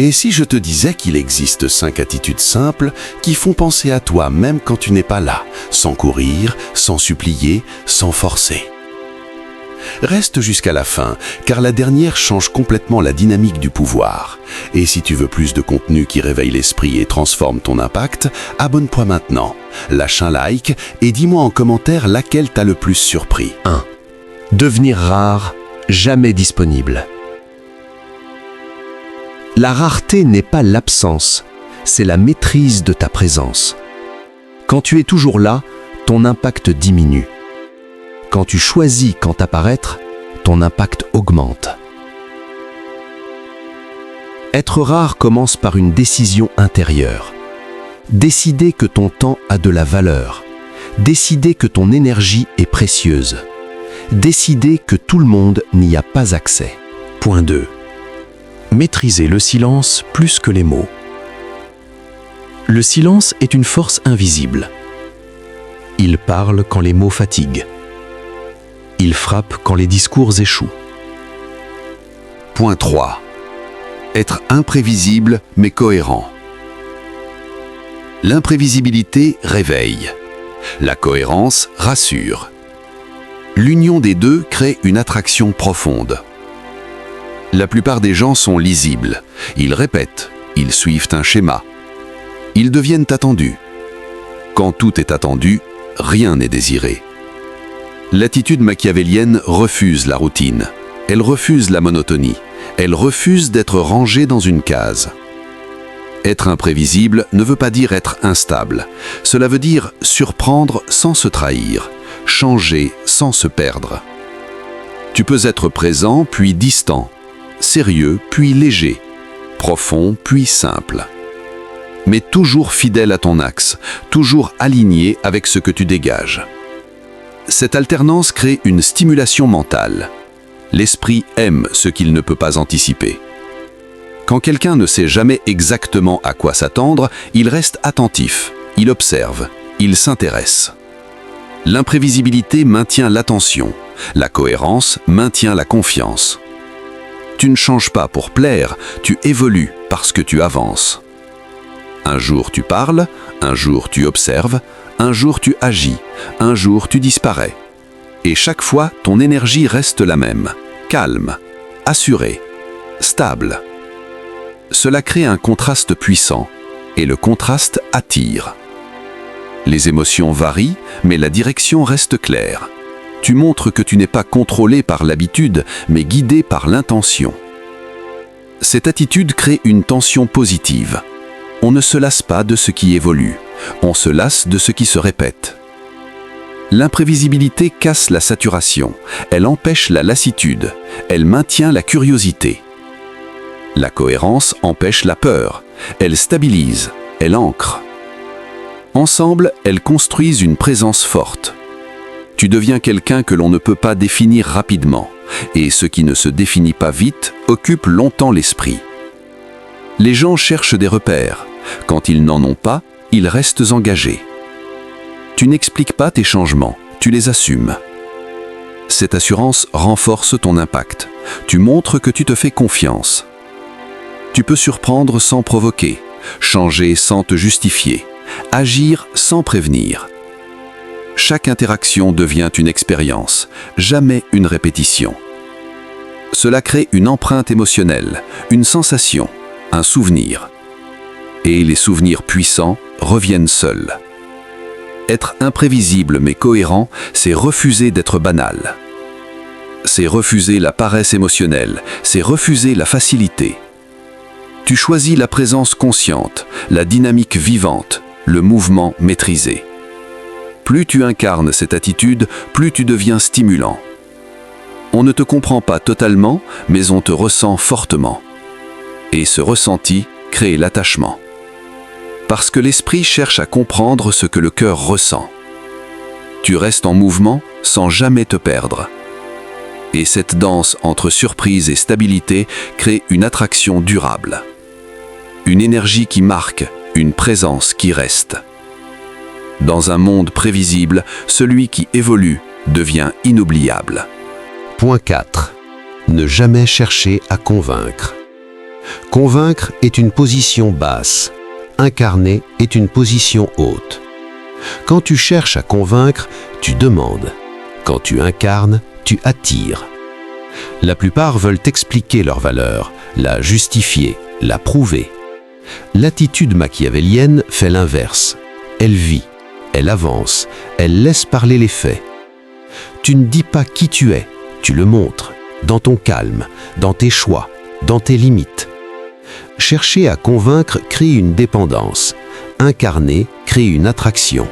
Et si je te disais qu'il existe 5 attitudes simples qui font penser à toi même quand tu n'es pas là, sans courir, sans supplier, sans forcer? Reste jusqu'à la fin, car la dernière change complètement la dynamique du pouvoir. Et si tu veux plus de contenu qui réveille l'esprit et transforme ton impact, abonne-toi maintenant, lâche un like et dis-moi en commentaire laquelle t'a le plus surpris. 1. Devenir rare, jamais disponible. La rareté n'est pas l'absence, c'est la maîtrise de ta présence. Quand tu es toujours là, ton impact diminue. Quand tu choisis quand apparaître, ton impact augmente. Être rare commence par une décision intérieure. Décider que ton temps a de la valeur. Décider que ton énergie est précieuse. Décider que tout le monde n'y a pas accès. Point 2. Maîtriser le silence plus que les mots. Le silence est une force invisible. Il parle quand les mots fatiguent. Il frappe quand les discours échouent. Point 3. Être imprévisible mais cohérent. L'imprévisibilité réveille. La cohérence rassure. L'union des deux crée une attraction profonde. La plupart des gens sont lisibles. Ils répètent, ils suivent un schéma. Ils deviennent attendus. Quand tout est attendu, rien n'est désiré. L'attitude machiavélienne refuse la routine. Elle refuse la monotonie. Elle refuse d'être rangée dans une case. Être imprévisible ne veut pas dire être instable. Cela veut dire surprendre sans se trahir, changer sans se perdre. Tu peux être présent puis distant, sérieux puis léger, profond puis simple. Mais toujours fidèle à ton axe, toujours aligné avec ce que tu dégages. Cette alternance crée une stimulation mentale. L'esprit aime ce qu'il ne peut pas anticiper. Quand quelqu'un ne sait jamais exactement à quoi s'attendre, il reste attentif, il observe, il s'intéresse. L'imprévisibilité maintient l'attention, la cohérence maintient la confiance. Tu ne changes pas pour plaire, tu évolues parce que tu avances. Un jour tu parles, un jour tu observes, un jour tu agis, un jour tu disparais. Et chaque fois, ton énergie reste la même, calme, assurée, stable. Cela crée un contraste puissant, et le contraste attire. Les émotions varient, mais la direction reste claire. Tu montres que tu n'es pas contrôlé par l'habitude, mais guidé par l'intention. Cette attitude crée une tension positive. On ne se lasse pas de ce qui évolue, on se lasse de ce qui se répète. L'imprévisibilité casse la saturation, elle empêche la lassitude, elle maintient la curiosité. La cohérence empêche la peur, elle stabilise, elle ancre. Ensemble, elles construisent une présence forte. Tu deviens quelqu'un que l'on ne peut pas définir rapidement, et ce qui ne se définit pas vite occupe longtemps l'esprit. Les gens cherchent des repères. Quand ils n'en ont pas, ils restent engagés. Tu n'expliques pas tes changements, tu les assumes. Cette assurance renforce ton impact. Tu montres que tu te fais confiance. Tu peux surprendre sans provoquer, changer sans te justifier, agir sans prévenir. Chaque interaction devient une expérience, jamais une répétition. Cela crée une empreinte émotionnelle, une sensation, un souvenir. Et les souvenirs puissants reviennent seuls. Être imprévisible mais cohérent, c'est refuser d'être banal. C'est refuser la paresse émotionnelle, c'est refuser la facilité. Tu choisis la présence consciente, la dynamique vivante, le mouvement maîtrisé. Plus tu incarnes cette attitude, plus tu deviens stimulant. On ne te comprend pas totalement, mais on te ressent fortement. Et ce ressenti crée l'attachement. Parce que l'esprit cherche à comprendre ce que le cœur ressent. Tu restes en mouvement sans jamais te perdre. Et cette danse entre surprise et stabilité crée une attraction durable. Une énergie qui marque, une présence qui reste. Dans un monde prévisible, celui qui évolue devient inoubliable. Point 4. Ne jamais chercher à convaincre. Convaincre est une position basse. Incarner est une position haute. Quand tu cherches à convaincre, tu demandes. Quand tu incarnes, tu attires. La plupart veulent expliquer leur valeur, la justifier, la prouver. L'attitude machiavélienne fait l'inverse. Elle vit, elle avance, elle laisse parler les faits. Tu ne dis pas qui tu es, tu le montres, dans ton calme, dans tes choix, dans tes limites. Chercher à convaincre crée une dépendance. Incarner crée une attraction.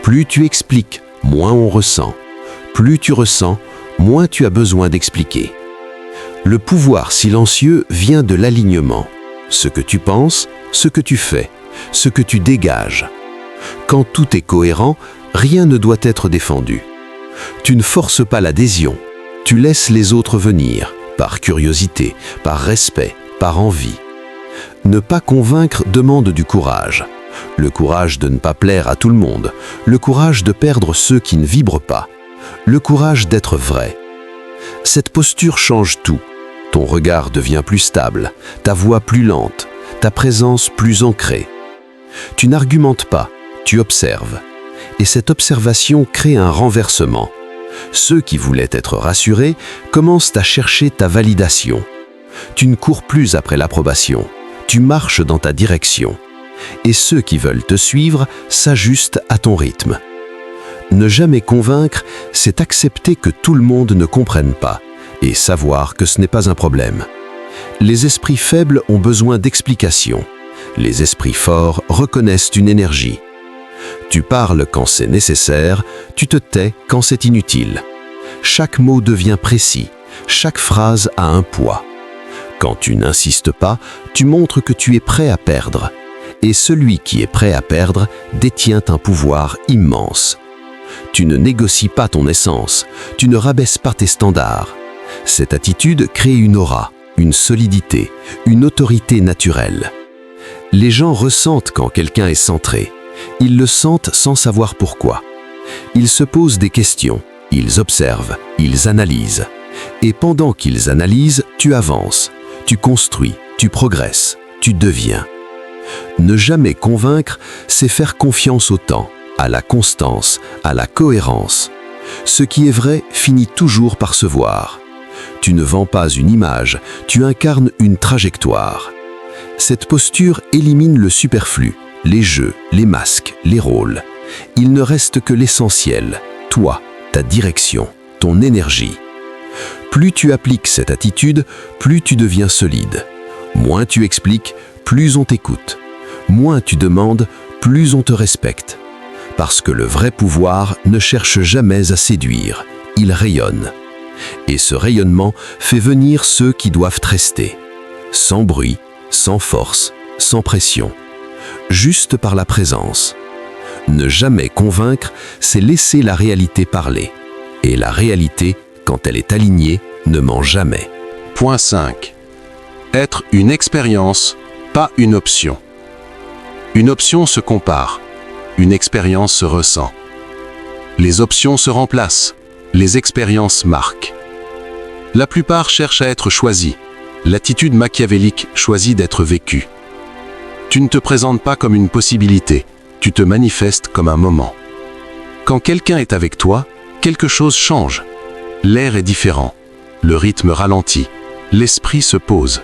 Plus tu expliques, moins on ressent. Plus tu ressens, moins tu as besoin d'expliquer. Le pouvoir silencieux vient de l'alignement. Ce que tu penses, ce que tu fais, ce que tu dégages. Quand tout est cohérent, rien ne doit être défendu. Tu ne forces pas l'adhésion. Tu laisses les autres venir, par curiosité, par respect, par envie. Ne pas convaincre demande du courage. Le courage de ne pas plaire à tout le monde. Le courage de perdre ceux qui ne vibrent pas. Le courage d'être vrai. Cette posture change tout. Ton regard devient plus stable, ta voix plus lente, ta présence plus ancrée. Tu n'argumentes pas, tu observes. Et cette observation crée un renversement. Ceux qui voulaient être rassurés commencent à chercher ta validation. Tu ne cours plus après l'approbation, tu marches dans ta direction. Et ceux qui veulent te suivre s'ajustent à ton rythme. Ne jamais convaincre, c'est accepter que tout le monde ne comprenne pas et savoir que ce n'est pas un problème. Les esprits faibles ont besoin d'explications. Les esprits forts reconnaissent une énergie. Tu parles quand c'est nécessaire, tu te tais quand c'est inutile. Chaque mot devient précis, chaque phrase a un poids. Quand tu n'insistes pas, tu montres que tu es prêt à perdre. Et celui qui est prêt à perdre détient un pouvoir immense. Tu ne négocies pas ton essence, tu ne rabaisses pas tes standards. Cette attitude crée une aura, une solidité, une autorité naturelle. Les gens ressentent quand quelqu'un est centré. Ils le sentent sans savoir pourquoi. Ils se posent des questions, ils observent, ils analysent. Et pendant qu'ils analysent, tu avances, tu construis, tu progresses, tu deviens. Ne jamais convaincre, c'est faire confiance au temps, à la constance, à la cohérence. Ce qui est vrai finit toujours par se voir. Tu ne vends pas une image, tu incarnes une trajectoire. Cette posture élimine le superflu, les jeux, les masques, les rôles. Il ne reste que l'essentiel, toi, ta direction, ton énergie. Plus tu appliques cette attitude, plus tu deviens solide. Moins tu expliques, plus on t'écoute. Moins tu demandes, plus on te respecte. Parce que le vrai pouvoir ne cherche jamais à séduire, il rayonne. Et ce rayonnement fait venir ceux qui doivent rester. Sans bruit, sans force, sans pression. Juste par la présence. Ne jamais convaincre, c'est laisser la réalité parler. Et la réalité, quand elle est alignée, ne ment jamais. Point 5. Être une expérience, pas une option. Une option se compare, une expérience se ressent. Les options se remplacent, les expériences marquent. La plupart cherchent à être choisis. L'attitude machiavélique choisit d'être vécue. Tu ne te présentes pas comme une possibilité, tu te manifestes comme un moment. Quand quelqu'un est avec toi, quelque chose change. L'air est différent, le rythme ralentit, l'esprit se pose.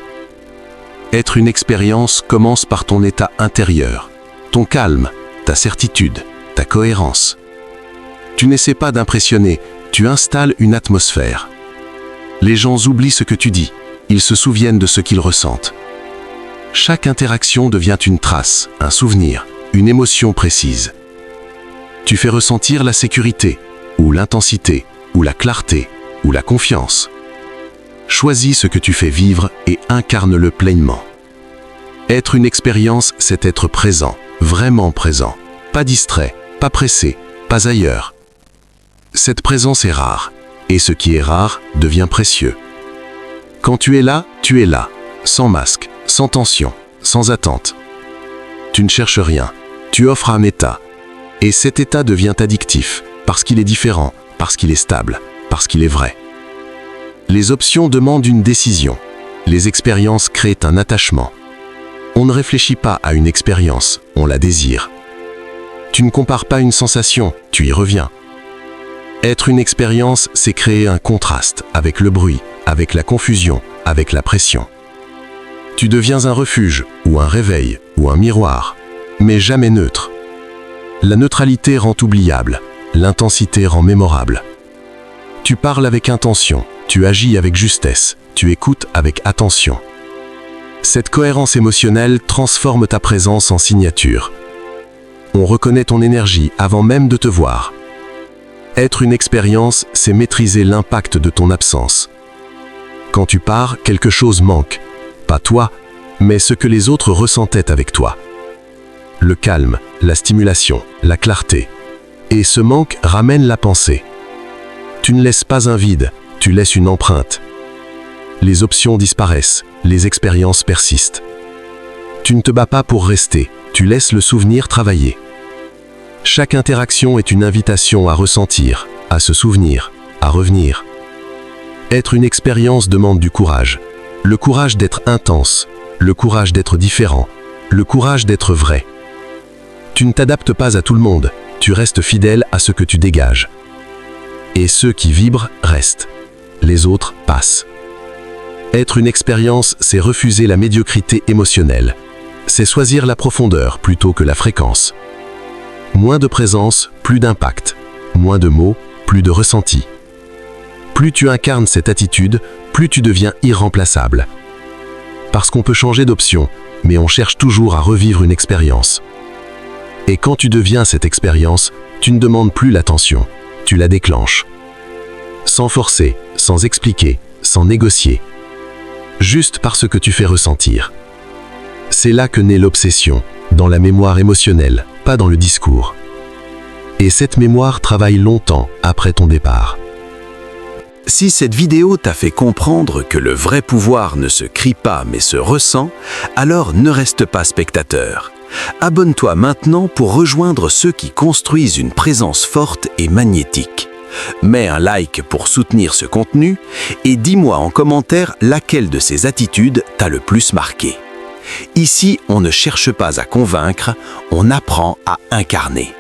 Être une expérience commence par ton état intérieur, ton calme, ta certitude, ta cohérence. Tu n'essaies pas d'impressionner, tu installes une atmosphère. Les gens oublient ce que tu dis, ils se souviennent de ce qu'ils ressentent. Chaque interaction devient une trace, un souvenir, une émotion précise. Tu fais ressentir la sécurité, ou l'intensité, ou la clarté, ou la confiance. Choisis ce que tu fais vivre et incarne-le pleinement. Être une expérience, c'est être présent, vraiment présent. Pas distrait, pas pressé, pas ailleurs. Cette présence est rare, et ce qui est rare devient précieux. Quand tu es là, sans masque, sans tension, sans attente. Tu ne cherches rien, tu offres un état. Et cet état devient addictif, parce qu'il est différent, parce qu'il est stable, parce qu'il est vrai. Les options demandent une décision. Les expériences créent un attachement. On ne réfléchit pas à une expérience, on la désire. Tu ne compares pas une sensation, tu y reviens. Être une expérience, c'est créer un contraste avec le bruit, avec la confusion, avec la pression. Tu deviens un refuge, ou un réveil, ou un miroir, mais jamais neutre. La neutralité rend oubliable, l'intensité rend mémorable. Tu parles avec intention, tu agis avec justesse, tu écoutes avec attention. Cette cohérence émotionnelle transforme ta présence en signature. On reconnaît ton énergie avant même de te voir. Être une expérience, c'est maîtriser l'impact de ton absence. Quand tu pars, quelque chose manque. Pas toi, mais ce que les autres ressentaient avec toi. Le calme, la stimulation, la clarté. Et ce manque ramène la pensée. Tu ne laisses pas un vide, tu laisses une empreinte. Les options disparaissent, les expériences persistent. Tu ne te bats pas pour rester, tu laisses le souvenir travailler. Chaque interaction est une invitation à ressentir, à se souvenir, à revenir. Être une expérience demande du courage. Le courage d'être intense, le courage d'être différent, le courage d'être vrai. Tu ne t'adaptes pas à tout le monde, tu restes fidèle à ce que tu dégages. Et ceux qui vibrent restent. Les autres passent. Être une expérience, c'est refuser la médiocrité émotionnelle. C'est choisir la profondeur plutôt que la fréquence. Moins de présence, plus d'impact. Moins de mots, plus de ressenti. Plus tu incarnes cette attitude, plus tu deviens irremplaçable. Parce qu'on peut changer d'option, mais on cherche toujours à revivre une expérience. Et quand tu deviens cette expérience, tu ne demandes plus l'attention, tu la déclenches. Sans forcer, sans expliquer, sans négocier. Juste parce que tu fais ressentir. C'est là que naît l'obsession, dans la mémoire émotionnelle, pas dans le discours. Et cette mémoire travaille longtemps après ton départ. Si cette vidéo t'a fait comprendre que le vrai pouvoir ne se crie pas mais se ressent, alors ne reste pas spectateur. Abonne-toi maintenant pour rejoindre ceux qui construisent une présence forte et magnétique. Mets un like pour soutenir ce contenu et dis-moi en commentaire laquelle de ces attitudes t'a le plus marqué. Ici, on ne cherche pas à convaincre, on apprend à incarner.